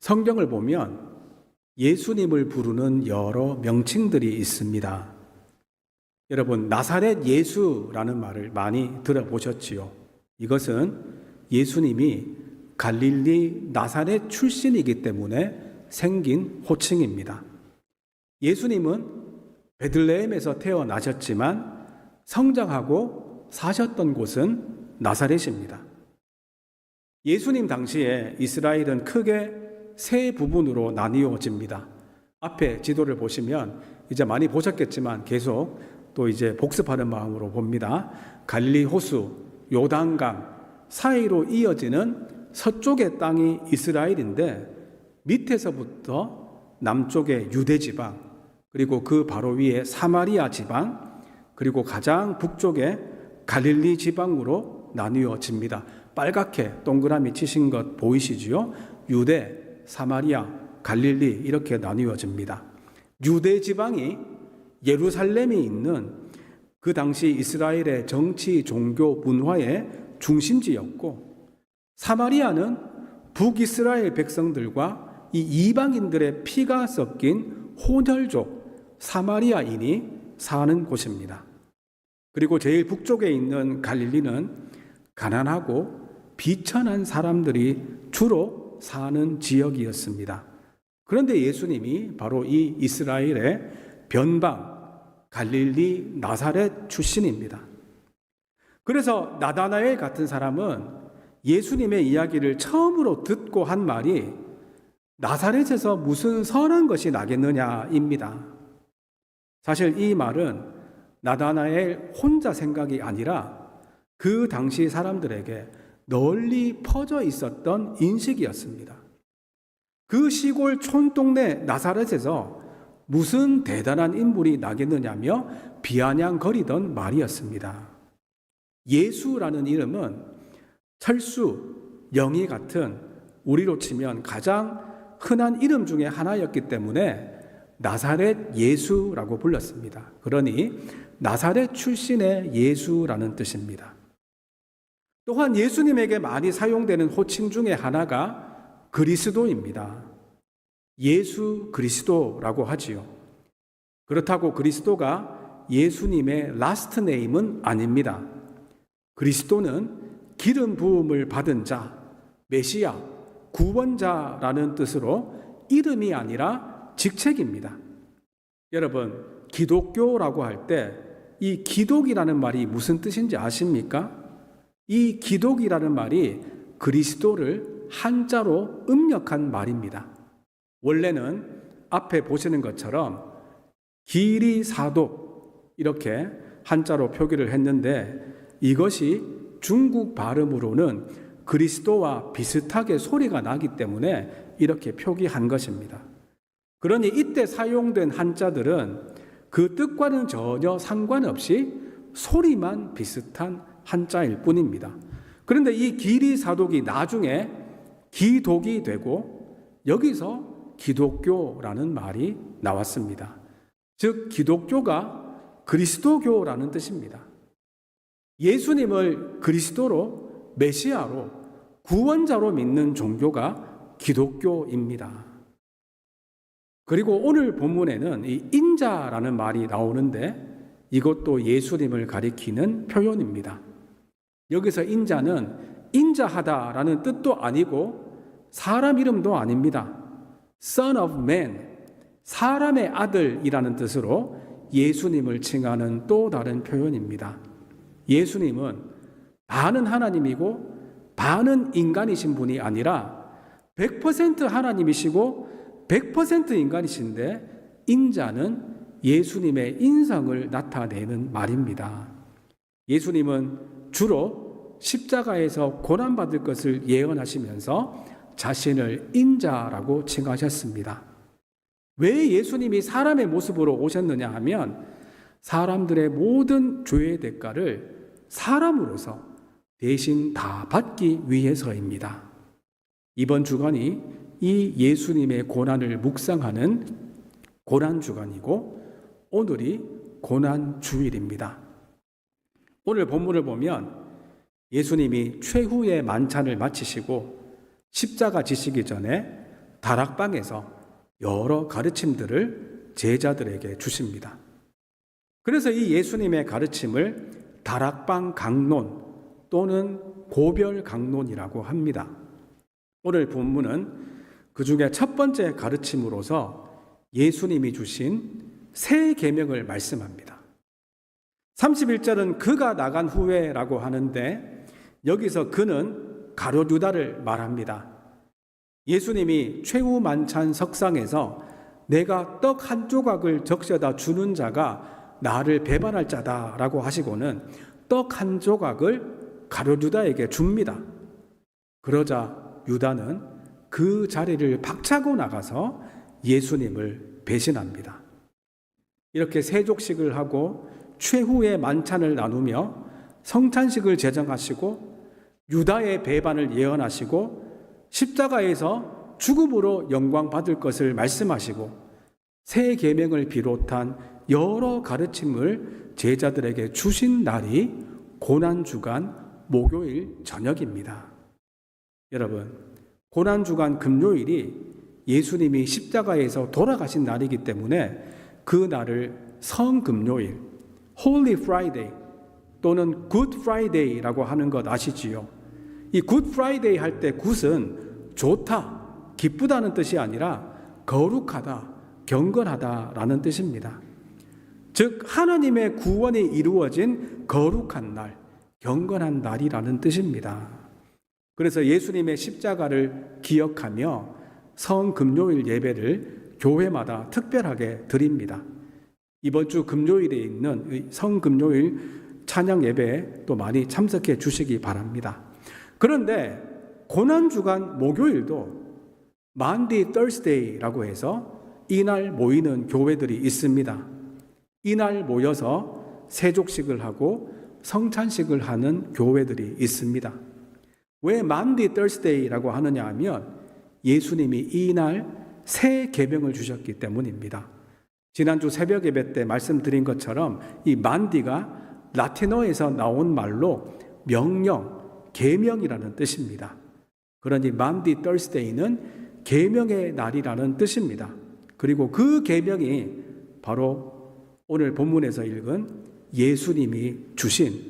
성경을 보면 예수님을 부르는 여러 명칭들이 있습니다. 여러분, 나사렛 예수라는 말을 많이 들어보셨지요? 이것은 예수님이 갈릴리 나사렛 출신이기 때문에 생긴 호칭입니다. 예수님은 베들레헴에서 태어나셨지만 성장하고 사셨던 곳은 나사렛입니다. 예수님 당시에 이스라엘은 크게 세 부분으로 나뉘어집니다. 앞에 지도를 보시면 이제 많이 보셨겠지만 계속 또 이제 복습하는 마음으로 봅니다. 갈릴리 호수, 요단강 사이로 이어지는 서쪽의 땅이 이스라엘인데 밑에서부터 남쪽의 유대 지방, 그리고 그 바로 위에 사마리아 지방, 그리고 가장 북쪽의 갈릴리 지방으로 나뉘어집니다. 빨갛게 동그라미 치신 것 보이시지요? 유대, 사마리아, 갈릴리 이렇게 나뉘어집니다. 유대 지방이 예루살렘이 있는 그 당시 이스라엘의 정치, 종교, 문화의 중심지였고, 사마리아는 북이스라엘 백성들과 이 이방인들의 피가 섞인 혼혈족 사마리아인이 사는 곳입니다. 그리고 제일 북쪽에 있는 갈릴리는 가난하고 비천한 사람들이 주로 사는 지역이었습니다. 그런데 예수님이 바로 이 이스라엘의 변방 갈릴리 나사렛 출신입니다. 그래서 나다나엘 같은 사람은 예수님의 이야기를 처음으로 듣고 한 말이 나사렛에서 무슨 선한 것이 나겠느냐입니다. 사실 이 말은 나다나엘 혼자 생각이 아니라 그 당시 사람들에게 널리 퍼져 있었던 인식이었습니다. 그 시골 촌동네 나사렛에서 무슨 대단한 인물이 나겠느냐며 비아냥거리던 말이었습니다. 예수라는 이름은 철수, 영희 같은 우리로 치면 가장 흔한 이름 중에 하나였기 때문에 나사렛 예수라고 불렀습니다. 그러니 나사렛 출신의 예수라는 뜻입니다. 또한 예수님에게 많이 사용되는 호칭 중에 하나가 그리스도입니다. 예수 그리스도라고 하지요. 그렇다고 그리스도가 예수님의 라스트 네임은 아닙니다. 그리스도는 기름 부음을 받은 자, 메시아, 구원자라는 뜻으로 이름이 아니라 직책입니다. 여러분, 기독교라고 할 때 이 기독이라는 말이 무슨 뜻인지 아십니까? 이 기독이라는 말이 그리스도를 한자로 음력한 말입니다. 원래는 앞에 보시는 것처럼 기리사독 이렇게 한자로 표기를 했는데 이것이 중국 발음으로는 그리스도와 비슷하게 소리가 나기 때문에 이렇게 표기한 것입니다. 그러니 이때 사용된 한자들은 그 뜻과는 전혀 상관없이 소리만 비슷한 한자일 뿐입니다. 그런데 이 기리사독이 나중에 기독이 되고 여기서 기독교라는 말이 나왔습니다. 즉 기독교가 그리스도교라는 뜻입니다. 예수님을 그리스도로, 메시아로, 구원자로 믿는 종교가 기독교입니다. 그리고 오늘 본문에는 이 인자라는 말이 나오는데 이것도 예수님을 가리키는 표현입니다. 여기서 인자는 인자하다라는 뜻도 아니고 사람 이름도 아닙니다. Son of Man, 사람의 아들이라는 뜻으로 예수님을 칭하는 또 다른 표현입니다. 예수님은 반은 하나님이고 반은 인간이신 분이 아니라 100% 하나님이시고 100% 인간이신데 인자는 예수님의 인성을 나타내는 말입니다. 예수님은 주로 십자가에서 고난받을 것을 예언하시면서 자신을 인자라고 칭하셨습니다. 왜 예수님이 사람의 모습으로 오셨느냐 하면 사람들의 모든 죄의 대가를 사람으로서 대신 다 받기 위해서입니다. 이번 주간이 이 예수님의 고난을 묵상하는 고난주간이고 오늘이 고난주일입니다. 오늘 본문을 보면 예수님이 최후의 만찬을 마치시고 십자가 지시기 전에 다락방에서 여러 가르침들을 제자들에게 주십니다. 그래서 이 예수님의 가르침을 다락방 강론 또는 고별 강론이라고 합니다. 오늘 본문은 그 중에 첫 번째 가르침으로서 예수님이 주신 새 계명을 말씀합니다. 31절은 그가 나간 후에라고 하는데 여기서 그는 가룟 유다를 말합니다. 예수님이 최후 만찬 석상에서 내가 떡 한 조각을 적셔다 주는 자가 나를 배반할 자다라고 하시고는 떡 한 조각을 가룟 유다에게 줍니다. 그러자 유다는 그 자리를 박차고 나가서 예수님을 배신합니다. 이렇게 세족식을 하고 최후의 만찬을 나누며 성찬식을 제정하시고 유다의 배반을 예언하시고 십자가에서 죽음으로 영광 받을 것을 말씀하시고 새 계명을 비롯한 여러 가르침을 제자들에게 주신 날이 고난주간 목요일 저녁입니다. 여러분, 고난주간 금요일이 예수님이 십자가에서 돌아가신 날이기 때문에 그 날을 성금요일, Holy Friday 또는 Good Friday라고 하는 것 아시지요? 이 Good Friday 할 때 굿은 좋다, 기쁘다는 뜻이 아니라 거룩하다, 경건하다라는 뜻입니다. 즉 하나님의 구원이 이루어진 거룩한 날, 경건한 날이라는 뜻입니다. 그래서 예수님의 십자가를 기억하며 성금요일 예배를 교회마다 특별하게 드립니다. 이번 주 금요일에 있는 성금요일 찬양 예배에 또 많이 참석해 주시기 바랍니다. 그런데 고난주간 목요일도 Maundy Thursday라고 해서 이날 모이는 교회들이 있습니다. 이날 모여서 세족식을 하고 성찬식을 하는 교회들이 있습니다. 왜 Maundy Thursday라고 하느냐 하면 예수님이 이날 새 계명을 주셨기 때문입니다. 지난주 새벽 예배 때 말씀드린 것처럼 이 만디가 라틴어에서 나온 말로 명령, 계명이라는 뜻입니다. 그러니 Maundy Thursday는 계명의 날이라는 뜻입니다. 그리고 그 계명이 바로 오늘 본문에서 읽은 예수님이 주신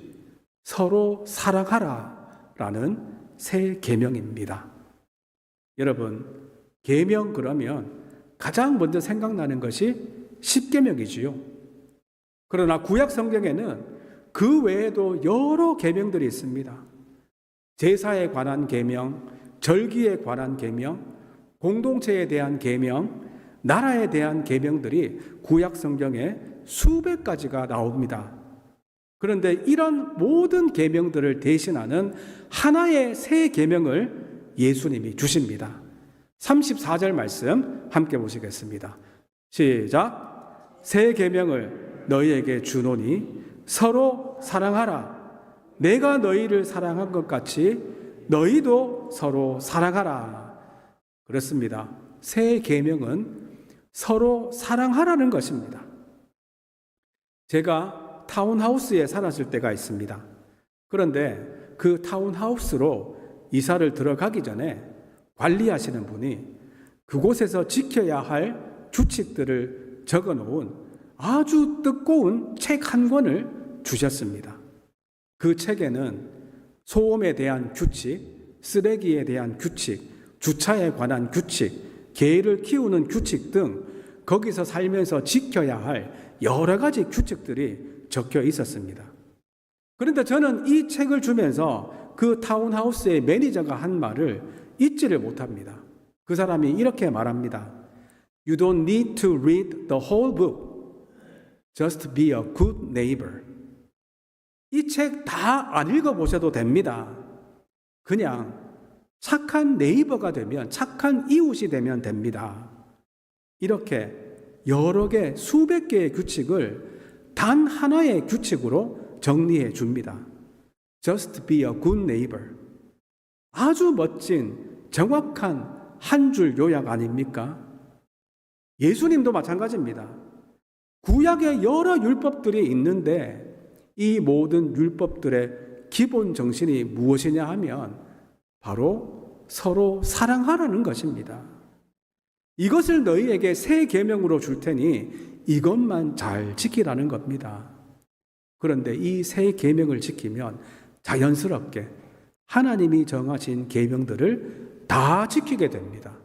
서로 사랑하라라는 새 계명입니다. 여러분, 계명 그러면 가장 먼저 생각나는 것이 십계명이지요. 그러나 구약 성경에는 그 외에도 여러 계명들이 있습니다. 제사에 관한 계명, 절기에 관한 계명, 공동체에 대한 계명, 나라에 대한 계명들이 구약 성경에 수백 가지가 나옵니다. 그런데 이런 모든 계명들을 대신하는 하나의 새 계명을 예수님이 주십니다. 34절 말씀 함께 보시겠습니다. 시작. 새 계명을 너희에게 주노니 서로 사랑하라. 내가 너희를 사랑한 것 같이 너희도 서로 사랑하라. 그렇습니다. 새 계명은 서로 사랑하라는 것입니다. 제가 타운하우스에 살았을 때가 있습니다. 그런데 그 타운하우스로 이사를 들어가기 전에 관리하시는 분이 그곳에서 지켜야 할 규칙들을 적어 놓은 아주 두꺼운 책 한 권을 주셨습니다. 그 책에는 소음에 대한 규칙, 쓰레기에 대한 규칙, 주차에 관한 규칙, 개를 키우는 규칙 등 거기서 살면서 지켜야 할 여러 가지 규칙들이 적혀 있었습니다. 그런데 저는 이 책을 주면서 그 타운하우스의 매니저가 한 말을 잊지를 못합니다. 그 사람이 이렇게 말합니다. You don't need to read the whole book. Just be a good neighbor. 이 책 다 안 읽어보셔도 됩니다. 그냥 착한 네이버가 되면, 착한 이웃이 되면 됩니다. 이렇게 여러 개, 수백 개의 규칙을 단 하나의 규칙으로 정리해 줍니다. Just be a good neighbor. 아주 멋진, 정확한 한 줄 요약 아닙니까? 예수님도 마찬가지입니다. 구약에 여러 율법들이 있는데 이 모든 율법들의 기본 정신이 무엇이냐 하면 바로 서로 사랑하라는 것입니다. 이것을 너희에게 새 계명으로 줄 테니 이것만 잘 지키라는 겁니다. 그런데 이 새 계명을 지키면 자연스럽게 하나님이 정하신 계명들을 다 지키게 됩니다.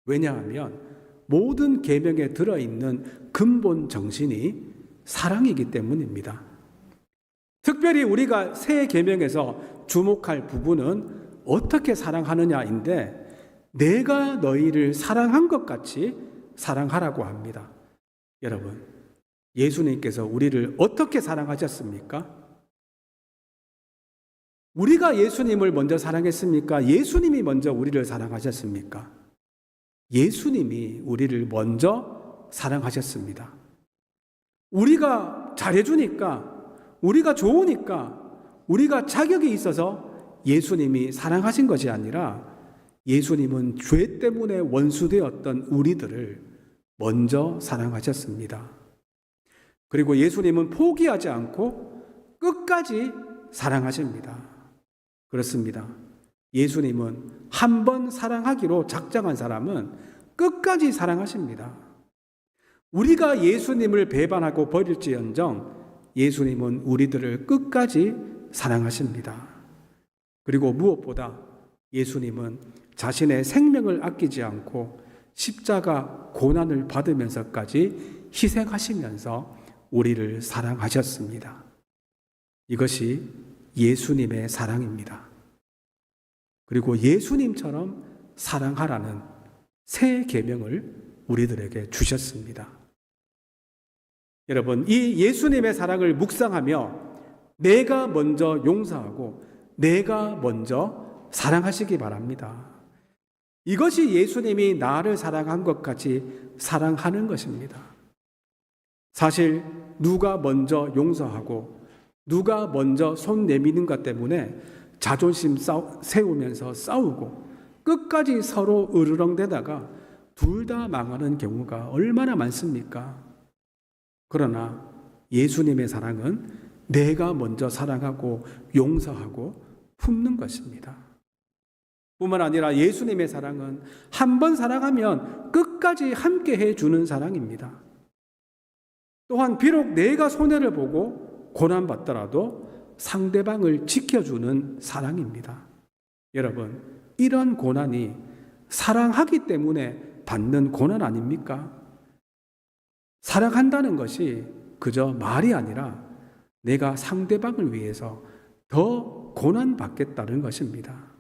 왜냐하면 모든 계명에 들어있는 근본 정신이 사랑이기 때문입니다. 특별히 우리가 새 계명에서 주목할 부분은 어떻게 사랑하느냐인데, 내가 너희를 사랑한 것 같이 사랑하라고 합니다. 여러분, 예수님께서 우리를 어떻게 사랑하셨습니까? 우리가 예수님을 먼저 사랑했습니까? 예수님이 먼저 우리를 사랑하셨습니까? 예수님이 우리를 먼저 사랑하셨습니다. 우리가 잘해주니까, 우리가 좋으니까, 우리가 자격이 있어서 예수님이 사랑하신 것이 아니라 예수님은 죄 때문에 원수되었던 우리들을 먼저 사랑하셨습니다. 그리고 예수님은 포기하지 않고 끝까지 사랑하십니다. 그렇습니다. 예수님은 한 번 사랑하기로 작정한 사람은 끝까지 사랑하십니다. 우리가 예수님을 배반하고 버릴지언정 예수님은 우리들을 끝까지 사랑하십니다. 그리고 무엇보다 예수님은 자신의 생명을 아끼지 않고 십자가 고난을 받으면서까지 희생하시면서 우리를 사랑하셨습니다. 이것이 예수님의 사랑입니다. 그리고 예수님처럼 사랑하라는 새 계명을 우리들에게 주셨습니다. 여러분, 이 예수님의 사랑을 묵상하며 내가 먼저 용서하고 내가 먼저 사랑하시기 바랍니다. 이것이 예수님이 나를 사랑한 것 같이 사랑하는 것입니다. 사실 누가 먼저 용서하고 누가 먼저 손 내미는 것 때문에 자존심 세우면서 싸우고 끝까지 서로 으르렁대다가 둘 다 망하는 경우가 얼마나 많습니까? 그러나 예수님의 사랑은 내가 먼저 사랑하고 용서하고 품는 것입니다. 뿐만 아니라 예수님의 사랑은 한 번 사랑하면 끝까지 함께 해주는 사랑입니다. 또한 비록 내가 손해를 보고 고난받더라도 상대방을 지켜주는 사랑입니다. 여러분, 이런 고난이 사랑하기 때문에 받는 고난 아닙니까? 사랑한다는 것이 그저 말이 아니라 내가 상대방을 위해서 더 고난받겠다는 것입니다.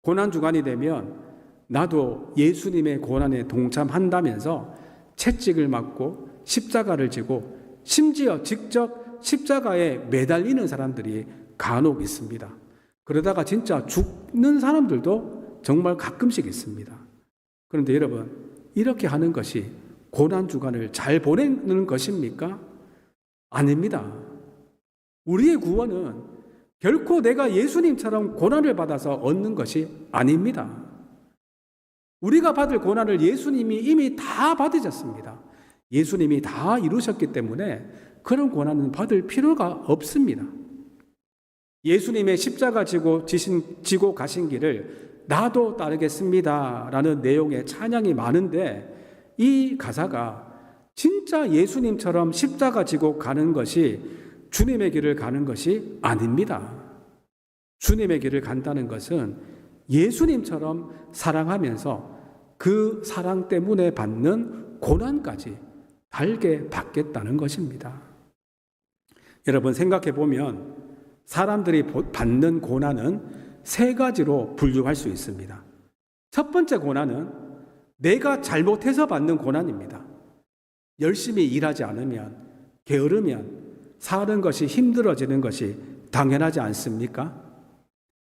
고난주간이 되면 나도 예수님의 고난에 동참한다면서 채찍을 맞고 십자가를 지고 심지어 직접 십자가에 매달리는 사람들이 간혹 있습니다. 그러다가 진짜 죽는 사람들도 정말 가끔씩 있습니다. 그런데 여러분, 이렇게 하는 것이 고난주간을 잘 보내는 것입니까? 아닙니다. 우리의 구원은 결코 내가 예수님처럼 고난을 받아서 얻는 것이 아닙니다. 우리가 받을 고난을 예수님이 이미 다 받으셨습니다. 예수님이 다 이루셨기 때문에 그런 고난은 받을 필요가 없습니다. 예수님의 십자가 지고 가신 길을 나도 따르겠습니다 라는 내용의 찬양이 많은데, 이 가사가 진짜 예수님처럼 십자가 지고 가는 것이 주님의 길을 가는 것이 아닙니다. 주님의 길을 간다는 것은 예수님처럼 사랑하면서 그 사랑 때문에 받는 고난까지 달게 받겠다는 것입니다. 여러분, 생각해 보면 사람들이 받는 고난은 세 가지로 분류할 수 있습니다. 첫 번째 고난은 내가 잘못해서 받는 고난입니다. 열심히 일하지 않으면, 게으르면 사는 것이 힘들어지는 것이 당연하지 않습니까?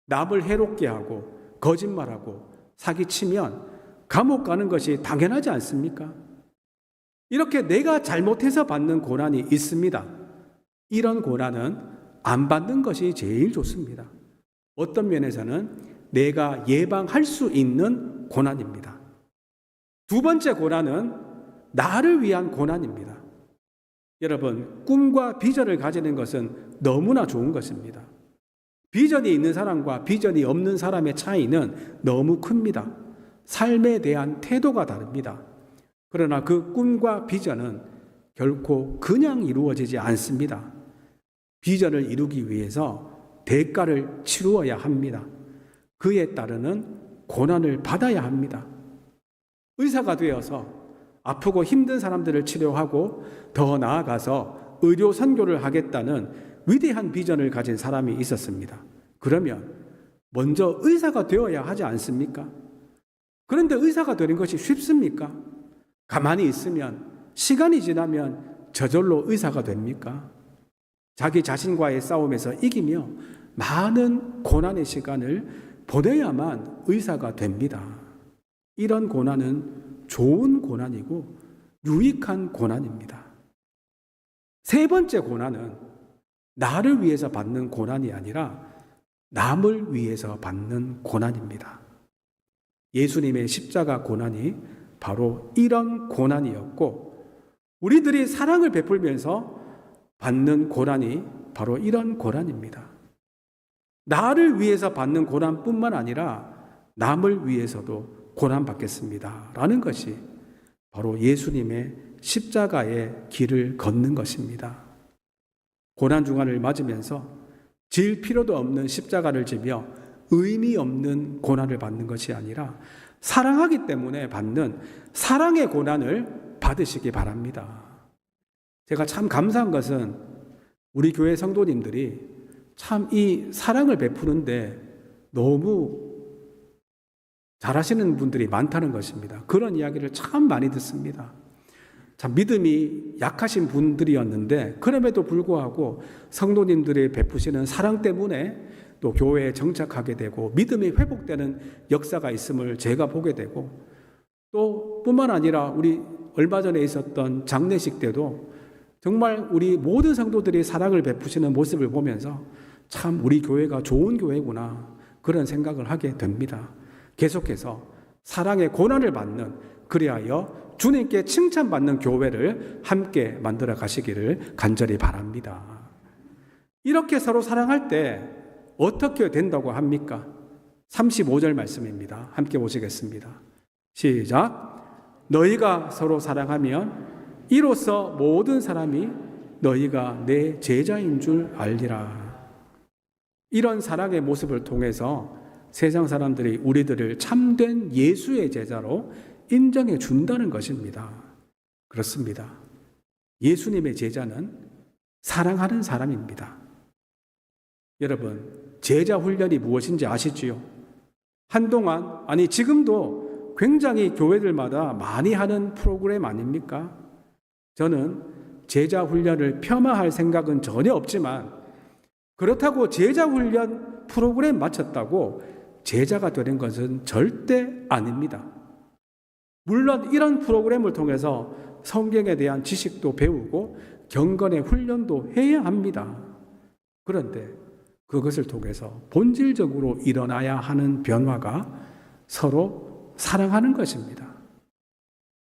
남을 해롭게 하고 거짓말하고 사기치면 감옥 가는 것이 당연하지 않습니까? 이렇게 내가 잘못해서 받는 고난이 있습니다. 이런 고난은 안 받는 것이 제일 좋습니다. 어떤 면에서는 내가 예방할 수 있는 고난입니다. 두 번째 고난은 나를 위한 고난입니다. 여러분, 꿈과 비전을 가지는 것은 너무나 좋은 것입니다. 비전이 있는 사람과 비전이 없는 사람의 차이는 너무 큽니다. 삶에 대한 태도가 다릅니다. 그러나 그 꿈과 비전은 결코 그냥 이루어지지 않습니다. 비전을 이루기 위해서 대가를 치루어야 합니다. 그에 따르는 고난을 받아야 합니다. 의사가 되어서 아프고 힘든 사람들을 치료하고 더 나아가서 의료 선교를 하겠다는 위대한 비전을 가진 사람이 있었습니다. 그러면 먼저 의사가 되어야 하지 않습니까? 그런데 의사가 되는 것이 쉽습니까? 가만히 있으면, 시간이 지나면 저절로 의사가 됩니까? 자기 자신과의 싸움에서 이기며 많은 고난의 시간을 보내야만 의사가 됩니다. 이런 고난은 좋은 고난이고 유익한 고난입니다. 세 번째 고난은 나를 위해서 받는 고난이 아니라 남을 위해서 받는 고난입니다. 예수님의 십자가 고난이 바로 이런 고난이었고, 우리들이 사랑을 베풀면서 받는 고난이 바로 이런 고난입니다. 나를 위해서 받는 고난뿐만 아니라 남을 위해서도 고난받겠습니다 라는 것이 바로 예수님의 십자가의 길을 걷는 것입니다. 고난중환을 맞으면서 질 필요도 없는 십자가를 지며 의미 없는 고난을 받는 것이 아니라 사랑하기 때문에 받는 사랑의 고난을 받으시기 바랍니다. 제가 참 감사한 것은 우리 교회 성도님들이 참 이 사랑을 베푸는데 너무 잘하시는 분들이 많다는 것입니다. 그런 이야기를 참 많이 듣습니다. 참 믿음이 약하신 분들이었는데 그럼에도 불구하고 성도님들이 베푸시는 사랑 때문에 또 교회에 정착하게 되고 믿음이 회복되는 역사가 있음을 제가 보게 되고, 또 뿐만 아니라 우리 얼마 전에 있었던 장례식 때도 정말 우리 모든 성도들이 사랑을 베푸시는 모습을 보면서 참 우리 교회가 좋은 교회구나 그런 생각을 하게 됩니다. 계속해서 사랑의 고난을 받는, 그리하여 주님께 칭찬받는 교회를 함께 만들어 가시기를 간절히 바랍니다. 이렇게 서로 사랑할 때 어떻게 된다고 합니까? 35절 말씀입니다. 함께 보시겠습니다. 시작. 너희가 서로 사랑하면 이로써 모든 사람이 너희가 내 제자인 줄 알리라. 이런 사랑의 모습을 통해서 세상 사람들이 우리들을 참된 예수의 제자로 인정해 준다는 것입니다. 그렇습니다. 예수님의 제자는 사랑하는 사람입니다. 여러분, 제자 훈련이 무엇인지 아시지요? 한동안, 아니 지금도 굉장히 교회들마다 많이 하는 프로그램 아닙니까? 저는 제자 훈련을 폄하할 생각은 전혀 없지만, 그렇다고 제자 훈련 프로그램 마쳤다고 제자가 되는 것은 절대 아닙니다. 물론 이런 프로그램을 통해서 성경에 대한 지식도 배우고 경건의 훈련도 해야 합니다. 그런데 그것을 통해서 본질적으로 일어나야 하는 변화가 서로 사랑하는 것입니다.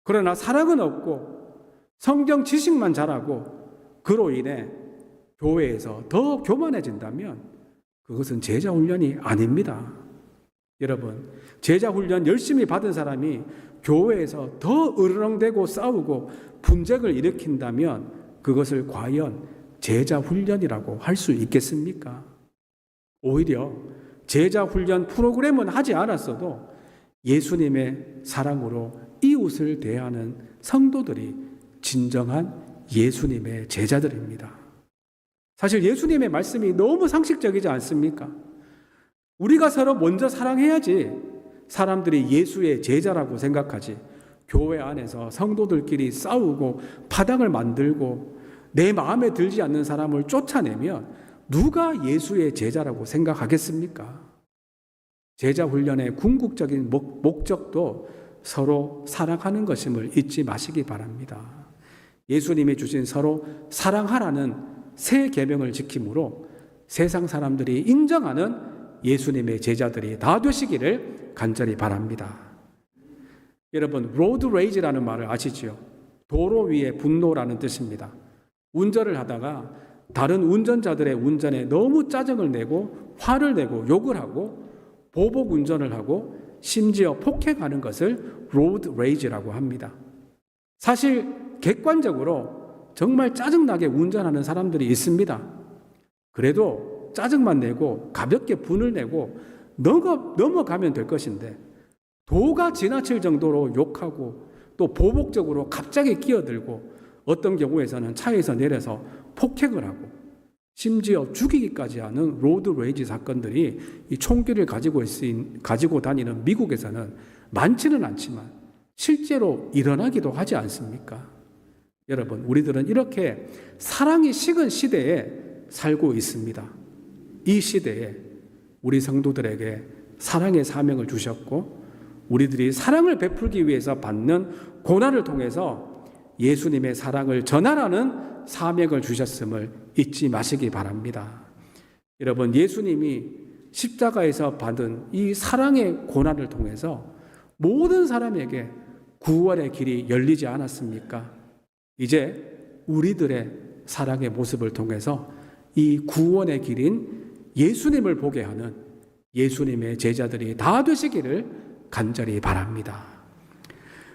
그러나 사랑은 없고 성경 지식만 잘하고 그로 인해 교회에서 더 교만해진다면 그것은 제자 훈련이 아닙니다. 여러분, 제자 훈련 열심히 받은 사람이 교회에서 더 으르렁대고 싸우고 분쟁을 일으킨다면 그것을 과연 제자 훈련이라고 할 수 있겠습니까? 오히려 제자 훈련 프로그램은 하지 않았어도 예수님의 사랑으로 이웃을 대하는 성도들이 진정한 예수님의 제자들입니다. 사실 예수님의 말씀이 너무 상식적이지 않습니까? 우리가 서로 먼저 사랑해야지 사람들이 예수의 제자라고 생각하지, 교회 안에서 성도들끼리 싸우고 파당을 만들고 내 마음에 들지 않는 사람을 쫓아내면 누가 예수의 제자라고 생각하겠습니까? 제자 훈련의 궁극적인 목적도 서로 사랑하는 것임을 잊지 마시기 바랍니다. 예수님이 주신 서로 사랑하라는 새 계명을 지킴으로 세상 사람들이 인정하는 예수님의 제자들이 다 되시기를 간절히 바랍니다. 여러분, 로드 레이지라는 말을 아시지요? 도로 위의 분노라는 뜻입니다. 운전을 하다가 다른 운전자들의 운전에 너무 짜증을 내고 화를 내고 욕을 하고 보복 운전을 하고 심지어 폭행하는 것을 로드 레이지라고 합니다. 사실 객관적으로 정말 짜증나게 운전하는 사람들이 있습니다. 그래도 짜증만 내고 가볍게 분을 내고 넘어가면 될 것인데 도가 지나칠 정도로 욕하고 또 보복적으로 갑자기 끼어들고 어떤 경우에서는 차에서 내려서 폭행을 하고 심지어 죽이기까지 하는 로드 레이지 사건들이 이 총기를 가지고 다니는 미국에서는 많지는 않지만 실제로 일어나기도 하지 않습니까? 여러분, 우리들은 이렇게 사랑이 식은 시대에 살고 있습니다. 이 시대에 우리 성도들에게 사랑의 사명을 주셨고 우리들이 사랑을 베풀기 위해서 받는 고난을 통해서 예수님의 사랑을 전하라는 사명을 주셨음을 잊지 마시기 바랍니다. 여러분, 예수님이 십자가에서 받은 이 사랑의 고난을 통해서 모든 사람에게 구원의 길이 열리지 않았습니까? 이제 우리들의 사랑의 모습을 통해서 이 구원의 길인 예수님을 보게 하는 예수님의 제자들이 다 되시기를 간절히 바랍니다.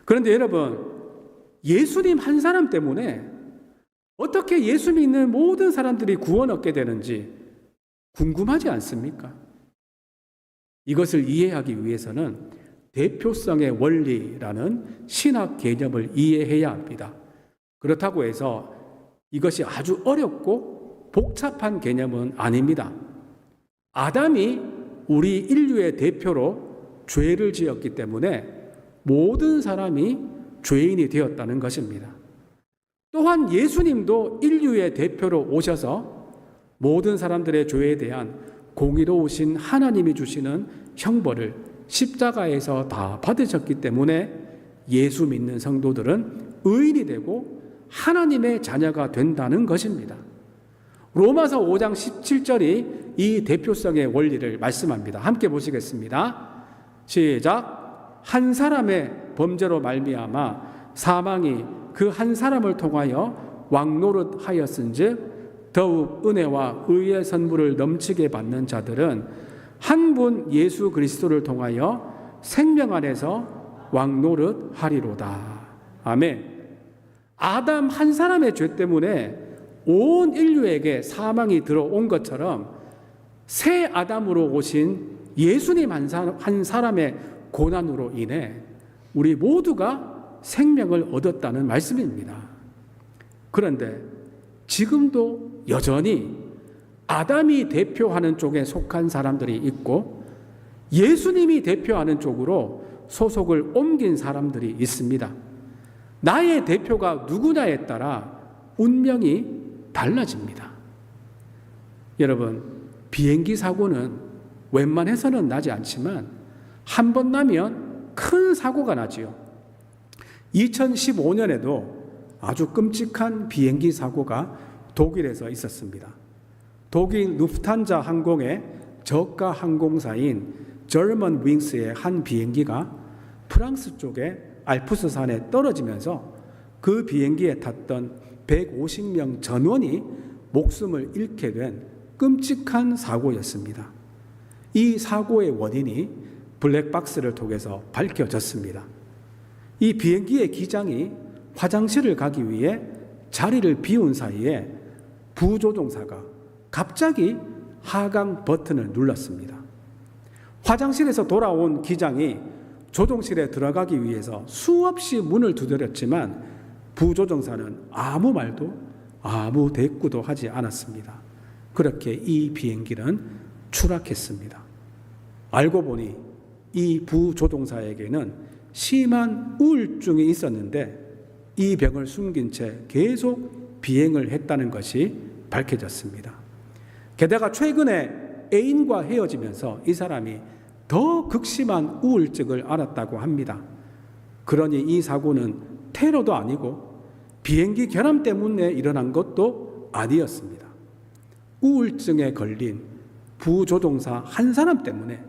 그런데 여러분, 예수님 한 사람 때문에 어떻게 예수 믿는 모든 사람들이 구원 얻게 되는지 궁금하지 않습니까? 이것을 이해하기 위해서는 대표성의 원리라는 신학 개념을 이해해야 합니다. 그렇다고 해서 이것이 아주 어렵고 복잡한 개념은 아닙니다. 아담이 우리 인류의 대표로 죄를 지었기 때문에 모든 사람이 죄인이 되었다는 것입니다. 또한 예수님도 인류의 대표로 오셔서 모든 사람들의 죄에 대한 공의로우신 하나님이 주시는 형벌을 십자가에서 다 받으셨기 때문에 예수 믿는 성도들은 의인이 되고 하나님의 자녀가 된다는 것입니다. 로마서 5장 17절이 이 대표성의 원리를 말씀합니다. 함께 보시겠습니다. 시작. 한 사람의 범죄로 말미암아 사망이 그 한 사람을 통하여 왕노릇하였은즉 더욱 은혜와 의의 선물을 넘치게 받는 자들은 한 분 예수 그리스도를 통하여 생명 안에서 왕노릇하리로다. 아멘. 아담 한 사람의 죄 때문에 온 인류에게 사망이 들어온 것처럼 새 아담으로 오신 예수님 한 사람의 고난으로 인해 우리 모두가 생명을 얻었다는 말씀입니다. 그런데 지금도 여전히 아담이 대표하는 쪽에 속한 사람들이 있고 예수님이 대표하는 쪽으로 소속을 옮긴 사람들이 있습니다. 나의 대표가 누구냐에 따라 운명이 달라집니다. 여러분, 비행기 사고는 웬만해서는 나지 않지만 한 번 나면 큰 사고가 나지요. 2015년에도 아주 끔찍한 비행기 사고가 독일에서 있었습니다. 독일 루프탄자 항공의 저가 항공사인 저먼 윙스의 한 비행기가 프랑스 쪽의 알프스 산에 떨어지면서 그 비행기에 탔던 150명 전원이 목숨을 잃게 된 끔찍한 사고였습니다. 이 사고의 원인이 블랙박스를 통해서 밝혀졌습니다. 이 비행기의 기장이 화장실을 가기 위해 자리를 비운 사이에 부조종사가 갑자기 하강 버튼을 눌렀습니다. 화장실에서 돌아온 기장이 조종실에 들어가기 위해서 수없이 문을 두드렸지만 부조종사는 아무 말도 아무 대꾸도 하지 않았습니다. 그렇게 이 비행기는 추락했습니다. 알고 보니 이 부조종사에게는 심한 우울증이 있었는데 이 병을 숨긴 채 계속 비행을 했다는 것이 밝혀졌습니다. 게다가 최근에 애인과 헤어지면서 이 사람이 더 극심한 우울증을 앓았다고 합니다. 그러니 이 사고는 테러도 아니고 비행기 결함 때문에 일어난 것도 아니었습니다. 우울증에 걸린 부조종사 한 사람 때문에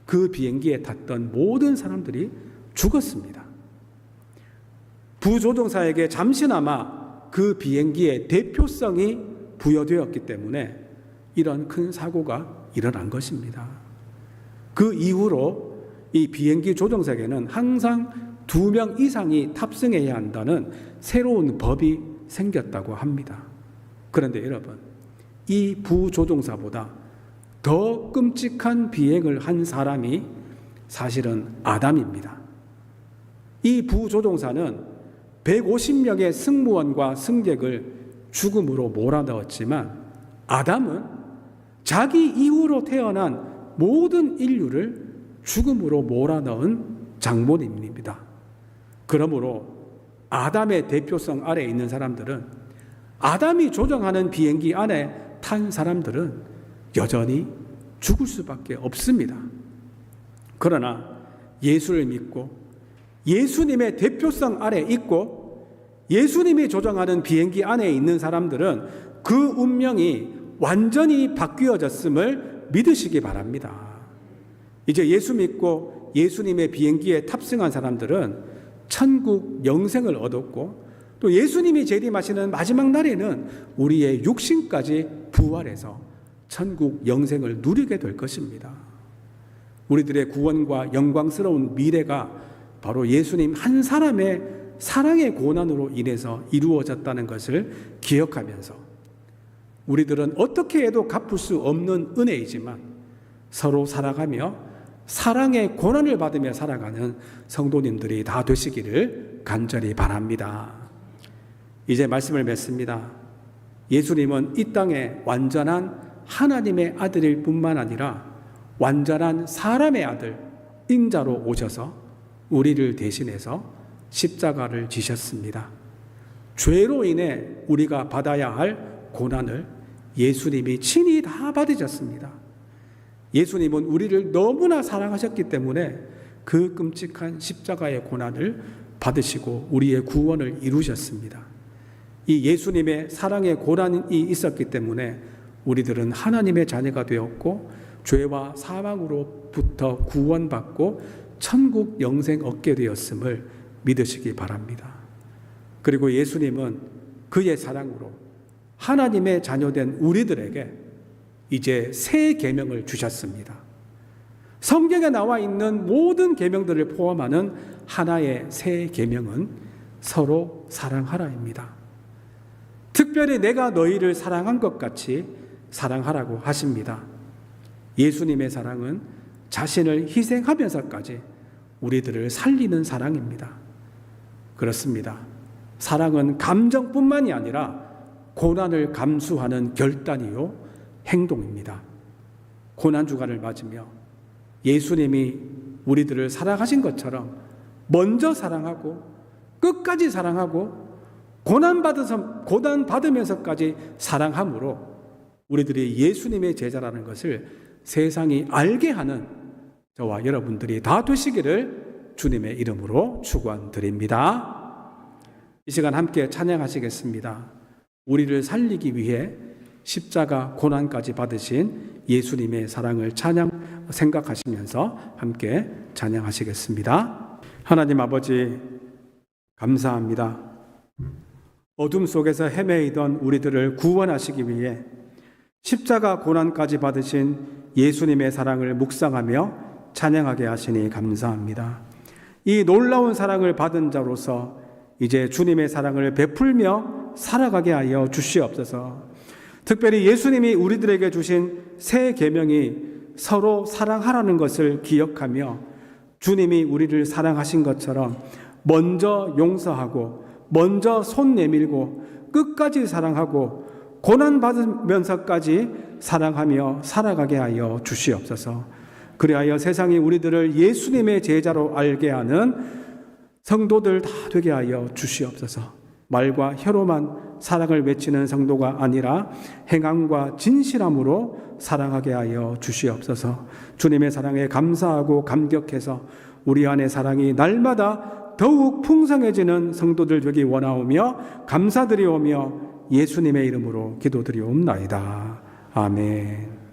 그 비행기에 탔던 모든 사람들이 죽었습니다. 부조종사에게 잠시나마 그 비행기의 대표성이 부여되었기 때문에 이런 큰 사고가 일어난 것입니다. 그 이후로 이 비행기 조종석에는 항상 2명 이상이 탑승해야 한다는 새로운 법이 생겼다고 합니다. 그런데 여러분, 이 부조종사보다 더 끔찍한 비행을 한 사람이 사실은 아담입니다. 이 부조종사는 150명의 승무원과 승객을 죽음으로 몰아넣었지만 아담은 자기 이후로 태어난 모든 인류를 죽음으로 몰아넣은 장본인입니다. 그러므로 아담의 대표성 아래에 있는 사람들은, 아담이 조종하는 비행기 안에 탄 사람들은 여전히 죽을 수밖에 없습니다. 그러나 예수를 믿고 예수님의 대표성 아래에 있고 예수님이 조종하는 비행기 안에 있는 사람들은 그 운명이 완전히 바뀌어졌음을 믿으시기 바랍니다. 이제 예수 믿고 예수님의 비행기에 탑승한 사람들은 천국 영생을 얻었고, 또 예수님이 재림하시는 마지막 날에는 우리의 육신까지 부활해서 천국 영생을 누리게 될 것입니다. 우리들의 구원과 영광스러운 미래가 바로 예수님 한 사람의 사랑의 고난으로 인해서 이루어졌다는 것을 기억하면서 우리들은 어떻게 해도 갚을 수 없는 은혜이지만 서로 살아가며 사랑의 고난을 받으며 살아가는 성도님들이 다 되시기를 간절히 바랍니다. 이제 말씀을 맺습니다. 예수님은 이 땅에 완전한 하나님의 아들일 뿐만 아니라 완전한 사람의 아들, 인자로 오셔서 우리를 대신해서 십자가를 지셨습니다. 죄로 인해 우리가 받아야 할 고난을 예수님이 친히 다 받으셨습니다. 예수님은 우리를 너무나 사랑하셨기 때문에 그 끔찍한 십자가의 고난을 받으시고 우리의 구원을 이루셨습니다. 이 예수님의 사랑의 고난이 있었기 때문에 우리들은 하나님의 자녀가 되었고 죄와 사망으로부터 구원받고 천국 영생 얻게 되었음을 믿으시기 바랍니다. 그리고 예수님은 그의 사랑으로 하나님의 자녀된 우리들에게 이제 새 계명을 주셨습니다. 성경에 나와 있는 모든 계명들을 포함하는 하나의 새 계명은 서로 사랑하라입니다. 특별히 내가 너희를 사랑한 것 같이 사랑하라고 하십니다. 예수님의 사랑은 자신을 희생하면서까지 우리들을 살리는 사랑입니다. 그렇습니다. 사랑은 감정뿐만이 아니라 고난을 감수하는 결단이요 행동입니다. 고난주간을 맞으며 예수님이 우리들을 사랑하신 것처럼 먼저 사랑하고 끝까지 사랑하고 고난받으면서까지 사랑함으로 우리들이 예수님의 제자라는 것을 세상이 알게 하는 저와 여러분들이 다 되시기를 주님의 이름으로 축원드립니다. 이 시간 함께 찬양하시겠습니다. 우리를 살리기 위해 십자가 고난까지 받으신 예수님의 사랑을 생각하시면서 함께 찬양하시겠습니다. 하나님 아버지, 감사합니다. 어둠 속에서 헤매이던 우리들을 구원하시기 위해 십자가 고난까지 받으신 예수님의 사랑을 묵상하며 찬양하게 하시니 감사합니다. 이 놀라운 사랑을 받은 자로서 이제 주님의 사랑을 베풀며 살아가게 하여 주시옵소서. 특별히 예수님이 우리들에게 주신 새 계명이 서로 사랑하라는 것을 기억하며 주님이 우리를 사랑하신 것처럼 먼저 용서하고 먼저 손 내밀고 끝까지 사랑하고 고난받으면서까지 사랑하며 살아가게 하여 주시옵소서. 그리하여 세상이 우리들을 예수님의 제자로 알게 하는 성도들 다 되게 하여 주시옵소서. 말과 혀로만 사랑을 외치는 성도가 아니라 행함과 진실함으로 사랑하게 하여 주시옵소서. 주님의 사랑에 감사하고 감격해서 우리 안의 사랑이 날마다 더욱 풍성해지는 성도들 되기 원하오며 감사드리오며 예수님의 이름으로 기도드리옵나이다. 아멘.